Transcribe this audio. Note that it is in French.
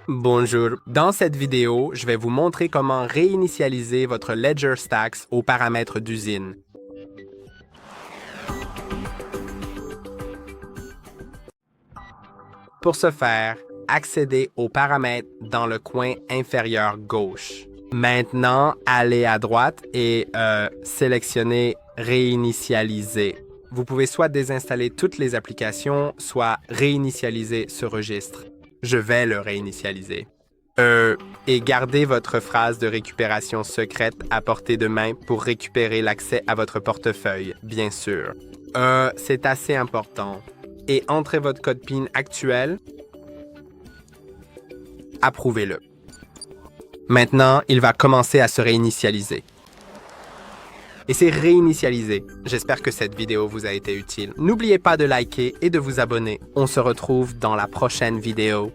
Bonjour, dans cette vidéo, je vais vous montrer comment réinitialiser votre Ledger Stacks aux paramètres d'usine. Pour ce faire, accédez aux paramètres dans le coin inférieur gauche. Maintenant, allez à droite et sélectionnez Réinitialiser. Vous pouvez soit désinstaller toutes les applications, soit réinitialiser ce registre. Je vais le réinitialiser. Et gardez votre phrase de récupération secrète à portée de main pour récupérer l'accès à votre portefeuille, bien sûr. C'est assez important. Et entrez votre code PIN actuel. Approuvez-le. Maintenant, il va commencer à se réinitialiser. Et c'est réinitialisé. J'espère que cette vidéo vous a été utile. N'oubliez pas de liker et de vous abonner. On se retrouve dans la prochaine vidéo.